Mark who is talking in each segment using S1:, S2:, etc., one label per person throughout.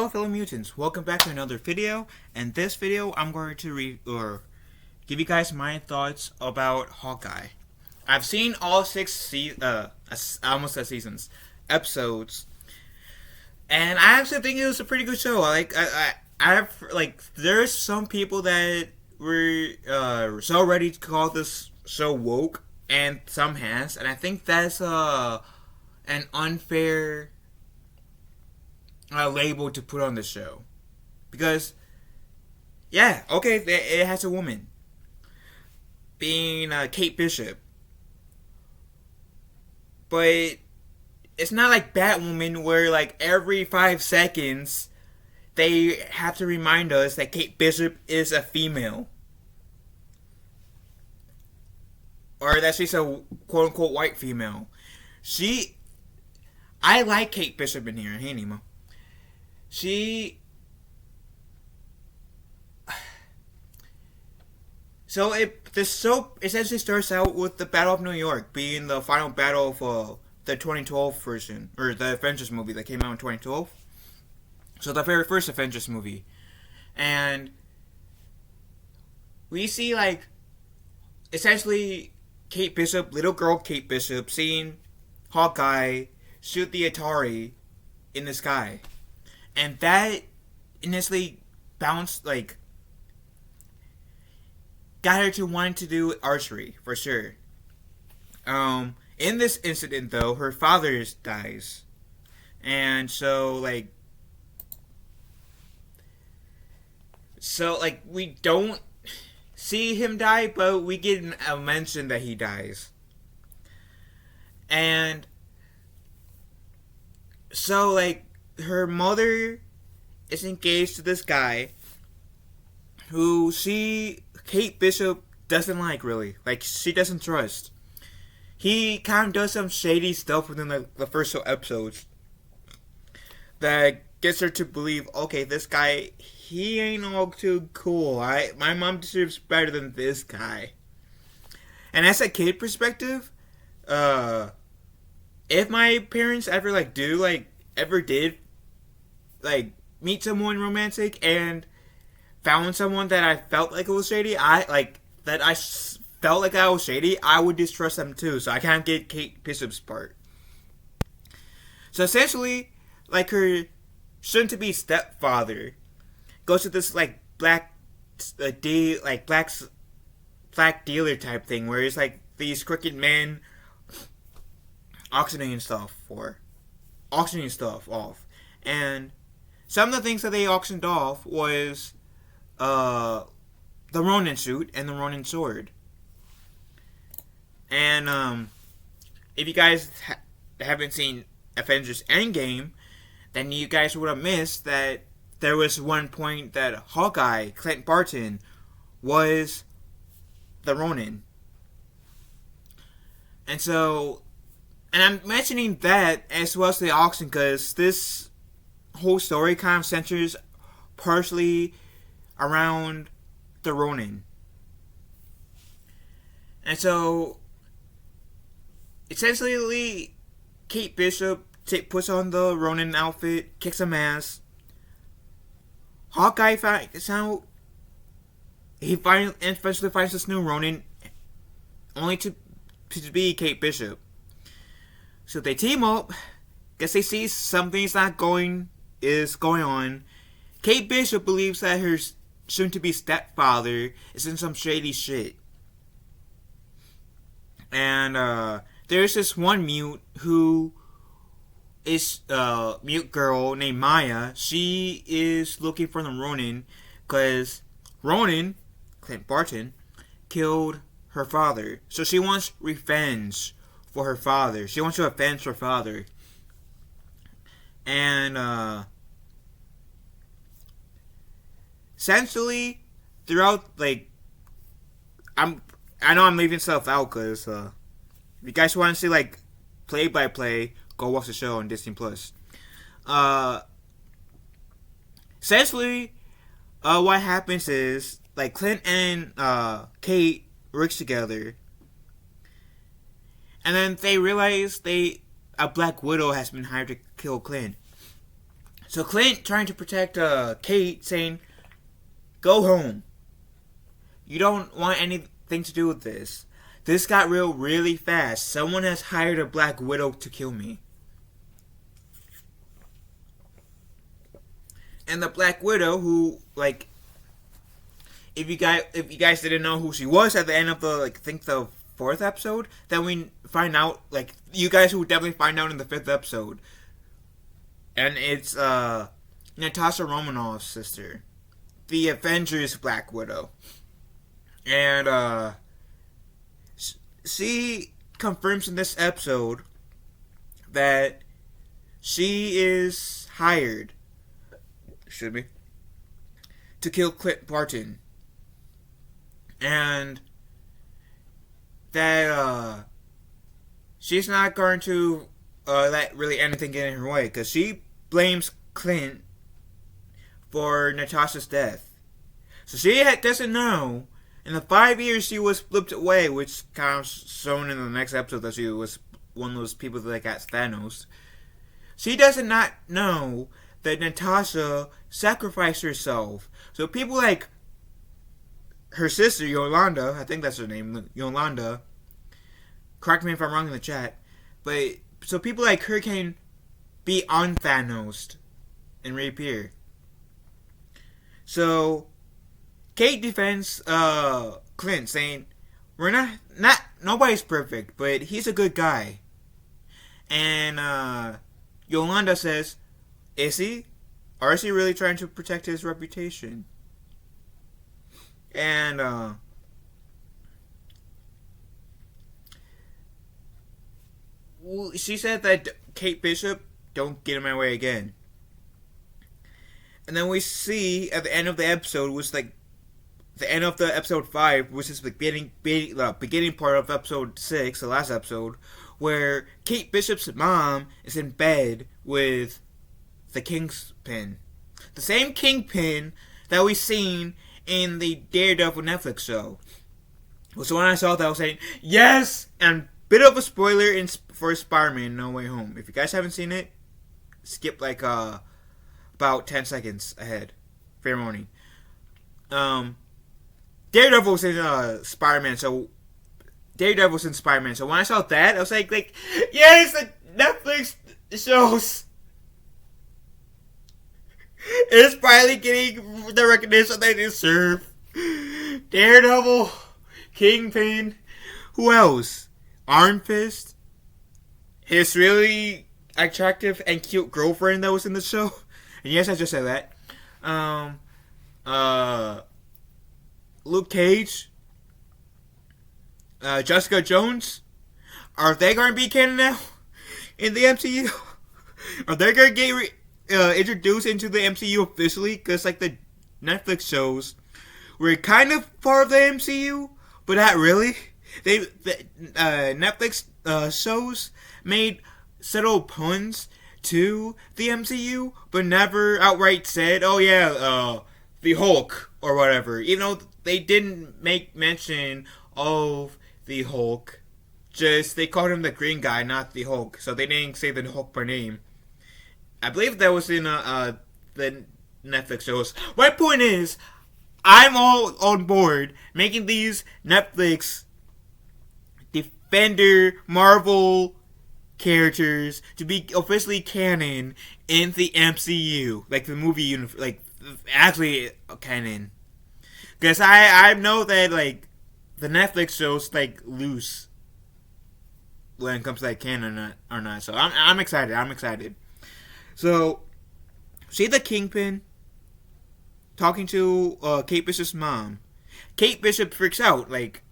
S1: Hello fellow mutants, welcome back to another video. In this video I'm going to give you guys my thoughts about Hawkeye. I've seen all 6 seasons, episodes, and I actually think it was a pretty good show. There's some people that were so ready to call this show woke, and some has, and I think that's an unfair label to put on the show, because yeah, okay, it has a woman being Kate Bishop, but it's not like Batwoman where like every 5 seconds they have to remind us that Kate Bishop is a female, or that she's a quote unquote white female. I like Kate Bishop in here. Hey Nemo. This soap essentially starts out with the Battle of New York being the final battle of the 2012 version, or the Avengers movie that came out in 2012. So the very first Avengers movie. And we see, like, essentially Kate Bishop, little girl Kate Bishop, seeing Hawkeye shoot the Atari in the sky. And that initially got her to wanting to do archery, for sure. In this incident, though, her father dies. And we don't see him die, but we get a mention that he dies. And so, her mother is engaged to this guy who Kate Bishop doesn't like, really. She doesn't trust. He kind of does some shady stuff within the first 2 episodes that gets her to believe, okay, this guy, he ain't all too cool. My mom deserves better than this guy. And as a kid perspective, if my parents ever did meet someone romantic and found someone that I felt like it was shady, felt like I was shady, I would distrust them too. So I can't get Kate Bishop's part. So essentially, her soon-to-be stepfather goes to this black dealer type thing where it's these crooked men auctioning stuff off, and some of the things that they auctioned off was the Ronin Suit and the Ronin Sword. And if you guys haven't seen Avengers Endgame, then you guys would have missed that there was one point that Hawkeye, Clint Barton, was the Ronin. And I'm mentioning that as well as the auction because this whole story kind of centers partially around the Ronin. And so, essentially, Kate Bishop puts on the Ronin outfit, kicks some ass. Hawkeye finds out. He eventually finds this new Ronin, only to be Kate Bishop. So they team up. Guess they see something's going on. Kate Bishop believes that her soon-to-be stepfather is in some shady shit. And there's this one mute who is a mute girl named Maya. She is looking for the Ronin because Ronin, Clint Barton, killed her father. So she wants revenge for her father. She wants to avenge her father. And essentially, throughout, I know I'm leaving stuff out because if you guys want to see play by play, go watch the show on Disney Plus. Essentially, what happens is Clint and Kate works together, and then they realize a Black Widow has been hired to kill Clint. So Clint trying to protect Kate, saying, "Go home. You don't want anything to do with this. This got real really fast. Someone has hired a Black Widow to kill me." And the Black Widow, who, like, if you guys didn't know who she was at the end of the, like, I think the 4th episode, then we find out, like, you guys will definitely find out in the 5th episode. And it's Natasha Romanoff's sister, the Avengers Black Widow. And she confirms in this episode that she is hired, to kill Clint Barton. And that she's not going to let really anything get in her way, because she blames Clint for Natasha's death. So she doesn't know, in the 5 years she was flipped away, which kind of shown in the next episode that she was one of those people that got Thanos. She does not know that Natasha sacrificed herself. So people like her sister, Yolanda, I think that's her name, Yolanda, correct me if I'm wrong in the chat, but so people like her can be un-Thanosed and reappear. So Kate defends Clint, saying, "We're not nobody's perfect, but he's a good guy." And Yolanda says, "Is he? Or is he really trying to protect his reputation?" And she said that Kate Bishop, "Don't get in my way again." And then we see at the end of the episode, which like the end of the episode 5, which is the beginning part of episode 6, the last episode, where Kate Bishop's mom is in bed with the Kingpin. The same Kingpin that we've seen in the Daredevil Netflix show. So when I saw that, I was saying, yes! And bit of a spoiler for Spider-Man No Way Home. If you guys haven't seen it, skip like about 10 seconds ahead. Fair warning. Daredevil's in Spider-Man, so Daredevil's in Spider-Man. So when I saw that, I was like yes, the Netflix shows is finally getting the recognition they deserve. Daredevil, Kingpin, who else? Iron Fist, his really attractive and cute girlfriend that was in the show. And yes, I just said that. Luke Cage, Jessica Jones. Are they going to be canon now in the MCU? Are they going to get introduced into the MCU officially? Because like the Netflix shows were kind of part of the MCU, but not really. Netflix shows made subtle puns to the MCU, but never outright said, "Oh yeah, the Hulk" or whatever. You know, they didn't make mention of the Hulk. Just they called him the Green Guy, not the Hulk. So they didn't say the Hulk by name. I believe that was in the Netflix shows. My point is, I'm all on board making these Netflix Defender Marvel characters to be officially canon in the MCU, like the movie like actually canon. Because I know that like the Netflix shows like loose when it comes to like canon or not. So I'm excited. I'm excited. So see the Kingpin talking to Kate Bishop's mom. Kate Bishop freaks out like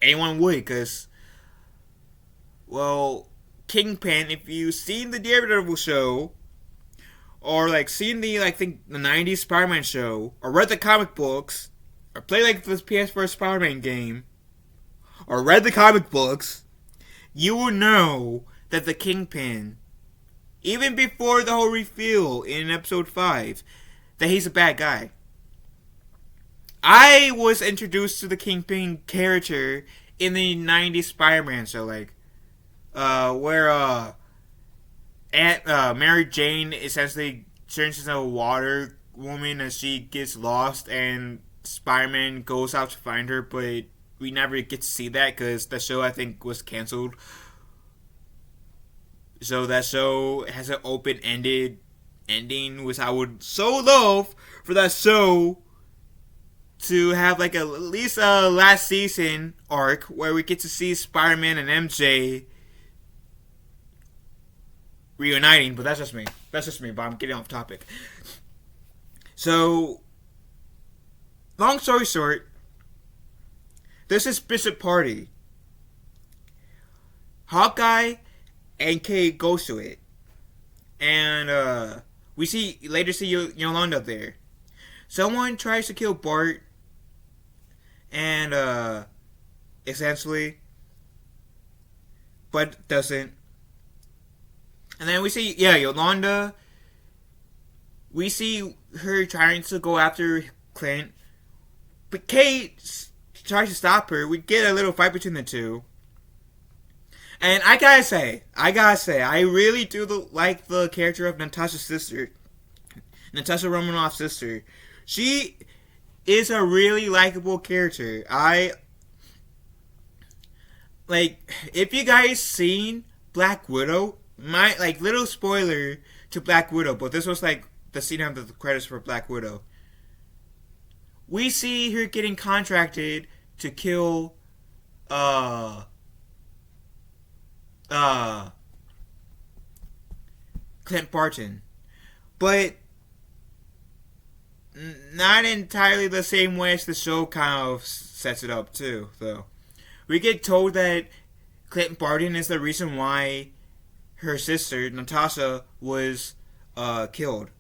S1: anyone would, because well, Kingpin, if you've seen the Daredevil show, or like seen the like think the 90s Spider-Man show, or read the comic books, or played like this PS4 Spider-Man game, or read the comic books, you will know that the Kingpin, even before the whole reveal in episode 5, that he's a bad guy. I was introduced to the Kingpin character in the 90s Spider-Man show, like where Aunt Mary Jane essentially turns into a water woman and she gets lost and Spider-Man goes out to find her, but we never get to see that because the show I think was canceled. So that show has an open-ended ending, which I would so love for that show to have like at least a last season arc where we get to see Spider-Man and MJ reuniting. But that's just me. But I'm getting off topic. So, long story short, this is Bishop Party. Hawkeye and Kate goes to it. And we later see Yolanda there. Someone tries to kill Bart. And essentially, but doesn't. And then we see, Yolanda. We see her trying to go after Clint. But Kate tries to stop her. We get a little fight between the two. And I gotta say, I really do like the character of Natasha Romanoff's sister. She is a really likable character. If you guys seen Black Widow, little spoiler to Black Widow, but this was like the scene after the credits for Black Widow. We see her getting contracted to kill Clint Barton, but not entirely the same way as the show kind of sets it up too, though. We get told that Clint Barton is the reason why her sister, Natasha, was killed.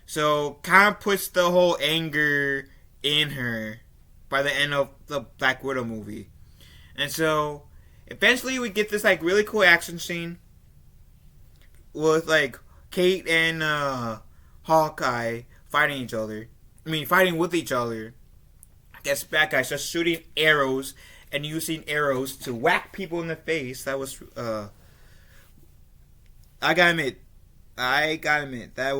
S1: So, kind of puts the whole anger in her by the end of the Black Widow movie. And so, eventually we get this, really cool action scene with, Kate and Hawkeye fighting with each other. I guess bad guys just shooting arrows and using arrows to whack people in the face. That was, I gotta admit, that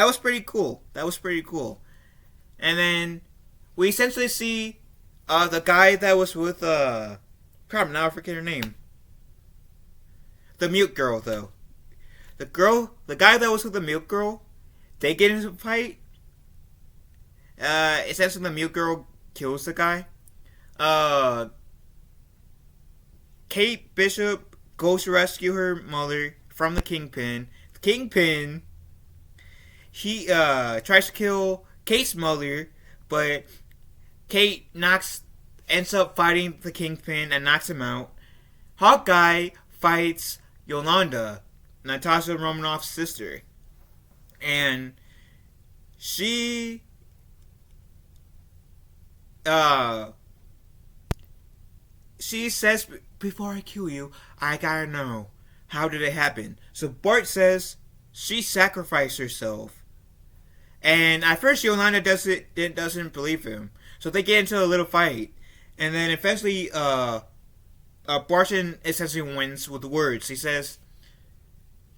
S1: was pretty cool. And then we essentially see the guy that was with crap, now I forget her name. The mute girl, though. The guy that was with the mute girl, they get into a fight. Essentially the mute girl kills the guy. Kate Bishop goes to rescue her mother from the Kingpin. The Kingpin, he tries to kill Kate's mother, but Kate ends up fighting the Kingpin and knocks him out. Hawkeye fights Yolanda, Natasha Romanoff's sister, and she says, "Before I kill you, I gotta know, how did it happen?" So Bart says she sacrificed herself, and at first Yolanda doesn't believe him. So they get into a little fight, and then eventually Barton essentially wins with the words. He says,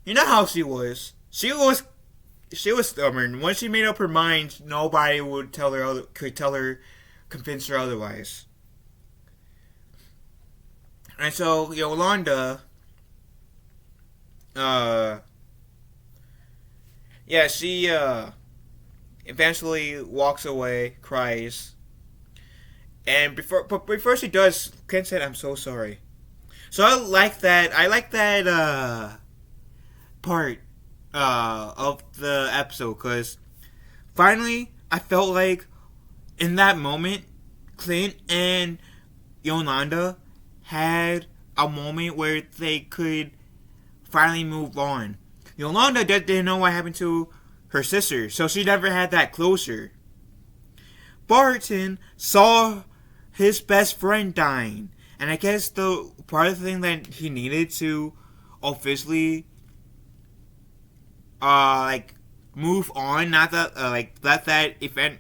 S1: "You know how she was. She was stubborn. Once she made up her mind, nobody could convince her otherwise." And so Yolanda, she eventually walks away, cries, and before she does, Clint said, "I'm so sorry." So I like that part of the episode, because finally I felt like in that moment Clint and Yolanda had a moment where they could finally move on. Yolanda didn't know what happened to her sister, so she never had that closure. Barton saw his best friend dying, and I guess the part of the thing that he needed to officially move on, not that let that event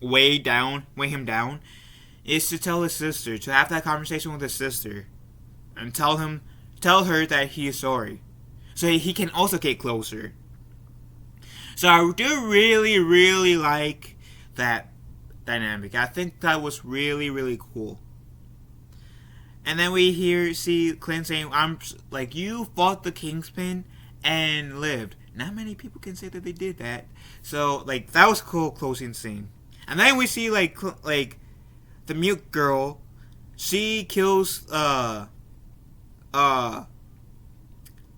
S1: weigh him down, is to tell his sister, to have that conversation with his sister, and tell her that he is sorry. so he can also get closer. So I do really, really like that dynamic. I think that was really, really cool. And then we see Clint saying, "I'm like, you fought the Kingpin and lived." Not many people can say that they did that. So like that was a cool closing scene. And then we see like the mute girl. She kills the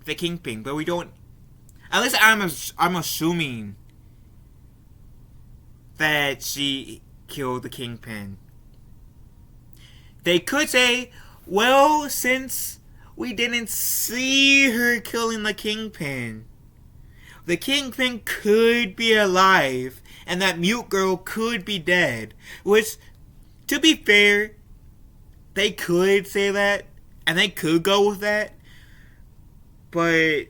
S1: Kingpin, but we don't. At least I'm assuming that she killed the Kingpin. They could say, well, since we didn't see her killing the Kingpin could be alive, and that mute girl could be dead. Which, to be fair, they could say that, and they could go with that, but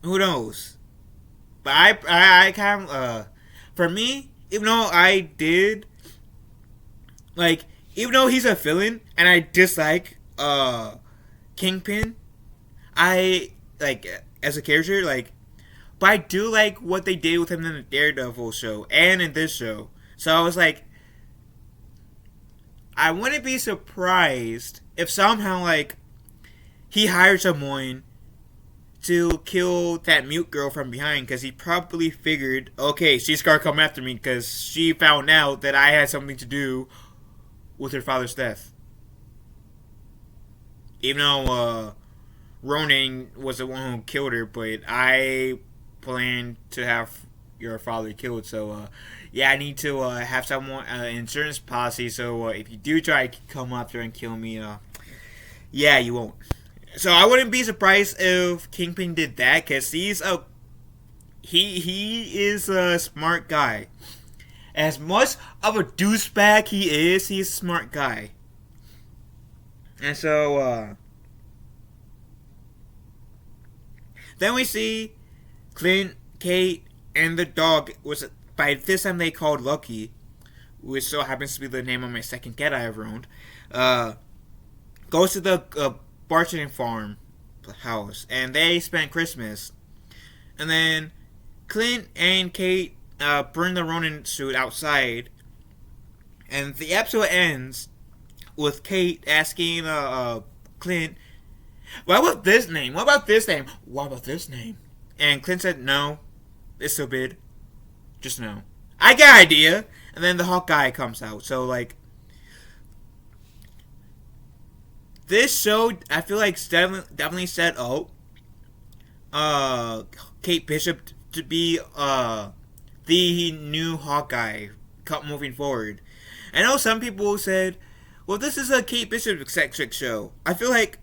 S1: who knows? But I kind of, for me, even though I did, like, even though he's a villain, and I dislike, Kingpin, I, like, as a character, like, but I do like what they did with him in the Daredevil show, and in this show. So I was like, I wouldn't be surprised if somehow, like, he hired someone to kill that mute girl from behind, because he probably figured, okay, she's gonna come after me because she found out that I had something to do with her father's death. Even though Ronin was the one who killed her, but I plan to have your father killed, so yeah, I need to have someone insurance policy, so if you do try to come after and kill me, yeah, you won't. So I wouldn't be surprised if Kingpin did that, because he is a smart guy. As much of a douchebag he is, he's a smart guy. And so then we see Clint, Kate, and the dog, which by this time they called Lucky, which so happens to be the name of my second cat I ever owned, goes to the Barton farm house, and they spend Christmas. And then Clint and Kate burn the Ronin suit outside, and the episode ends with Kate asking Clint, "What about this name? What about this name? What about this name?" And Clint said, "No, it's stupid. Just no. I got an idea." And then the Hawkeye comes out. So like, this show, I feel like definitely set up Kate Bishop to be the new Hawkeye moving forward. I know some people said, well, this is a Kate Bishop-centric show. I feel like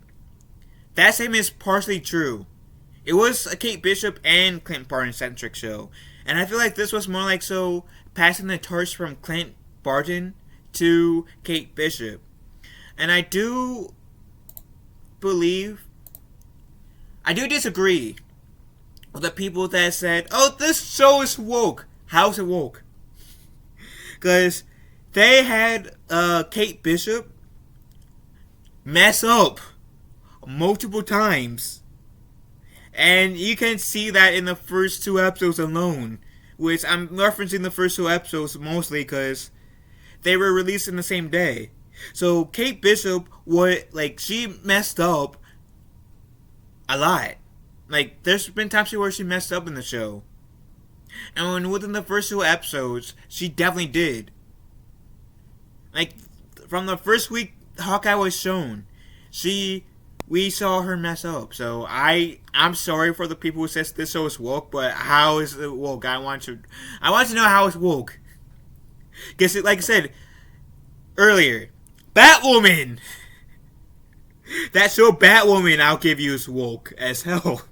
S1: that statement is partially true. It was a Kate Bishop and Clint Barton-centric show. And I feel like this was more like so passing the torch from Clint Barton to Kate Bishop. And I do disagree with the people that said, oh, this show is woke. How's it woke? Because they had Kate Bishop mess up multiple times. And you can see that in the first two episodes alone. Which I'm referencing the first two episodes mostly because they were released in the same day. So Kate Bishop she messed up a lot. Like, there's been times where she messed up in the show. And within the first two episodes, she definitely did. Like, from the first week Hawkeye was shown, we saw her mess up. So I'm sorry for the people who says this show is woke, but how is it woke? I want to know how it's woke. Because like I said earlier, Batwoman! That show Batwoman, I'll give you, is woke as hell.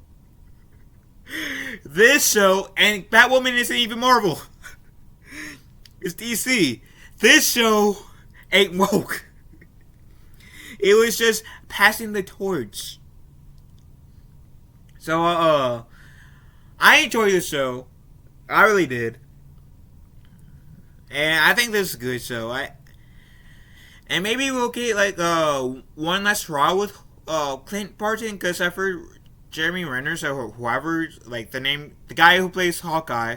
S1: This show, and Batwoman isn't even Marvel. It's DC. This show ain't woke. It was just passing the torch. So, I enjoyed the show. I really did. And I think this is a good show. And maybe we'll get like one last Raw with Clint Barton, because I've heard Jeremy Renner, so whoever, like the guy who plays Hawkeye,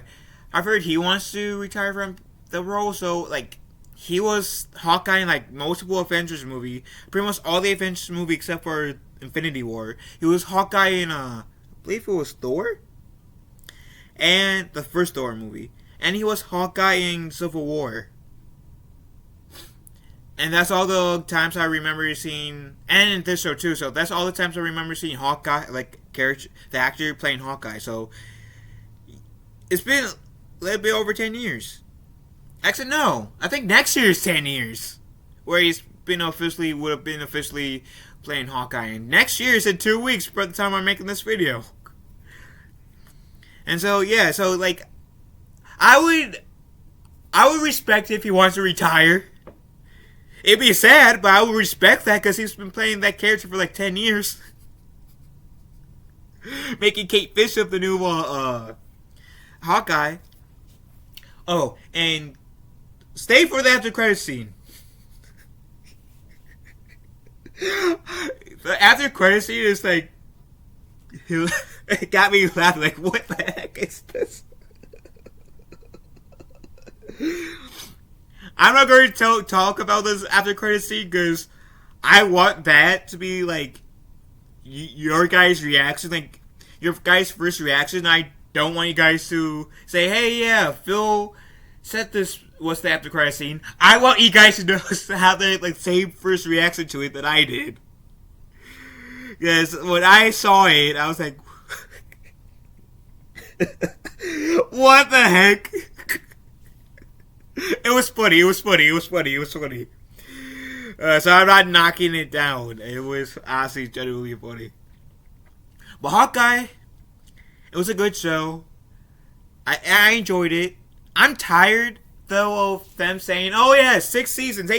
S1: I've heard he wants to retire from the role. So like he was Hawkeye in like multiple Avengers movie, pretty much all the Avengers movie except for Infinity War. He was Hawkeye in I believe it was Thor, and the first Thor movie, and he was Hawkeye in Civil War. And that's all the times I remember seeing, and in this show too. So that's all the times I remember seeing Hawkeye, like character, the actor playing Hawkeye. So it's been a little bit over 10 years. Actually, no, I think next year is 10 years, where would have been officially playing Hawkeye. And next year is in 2 weeks by the time I'm making this video. And so yeah, so like I would respect it if he wants to retire. It'd be sad, but I would respect that because he's been playing that character for like 10 years. Making Kate Bishop the new Hawkeye. Oh, and stay for the after credit scene. The after credit scene is like, it got me laughing. Like, what the heck is this? I'm not going to talk about this after credit scene because I want that to be like your guys' reaction, like your guys' first reaction. I don't want you guys to say, "Hey, yeah, Phil said this was the after credit scene." I want you guys to know have the like same first reaction to it that I did. Because when I saw it, I was like, "What the heck?" It was funny. So I'm not knocking it down. It was honestly genuinely funny. But Hawkeye, it was a good show. I enjoyed it. I'm tired though of them saying, "Oh yeah, 6 seasons,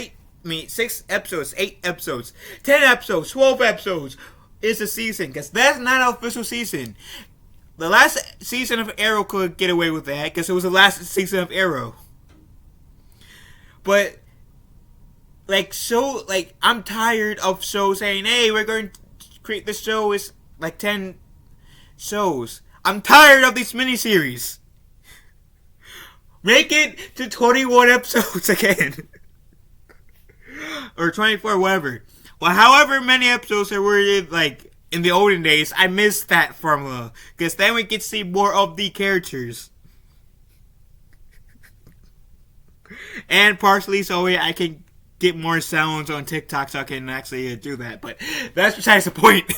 S1: 6 episodes, 8 episodes, 10 episodes, 12 episodes is a season," because that's not an official season. The last season of Arrow could get away with that because it was the last season of Arrow. But I'm tired of shows saying, "Hey, we're going to create this show is like 10 shows." I'm tired of these miniseries. Make it to 21 episodes again. Or 24, whatever. Well, however many episodes there were in the olden days, I miss that formula. Because then we get to see more of the characters. And partially so I can get more sounds on TikTok so I can actually do that. But that's besides the point.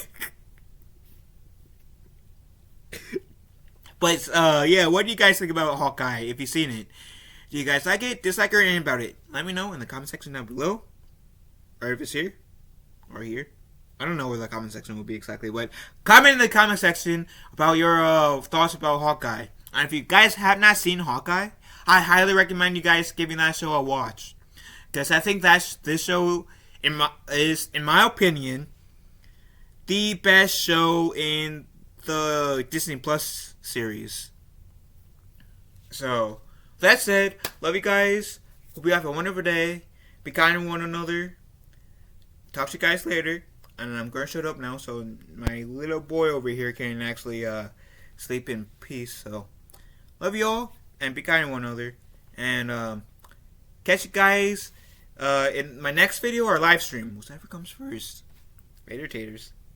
S1: But yeah, what do you guys think about Hawkeye if you've seen it? Do you guys like it, dislike, or anything about it? Let me know in the comment section down below. Or if it's here. Or here. I don't know where the comment section will be exactly. But comment in the comment section about your thoughts about Hawkeye. And if you guys have not seen Hawkeye, I highly recommend you guys giving that show a watch. Because I think this show is, in my opinion, the best show in the Disney Plus series. So, that said, love you guys. Hope you have a wonderful day. Be kind to one another. Talk to you guys later. And I'm going to shut up now so my little boy over here can actually sleep in peace. So, love you all. And be kind to one another. And catch you guys in my next video or live stream. Whatever comes first. Later, taters.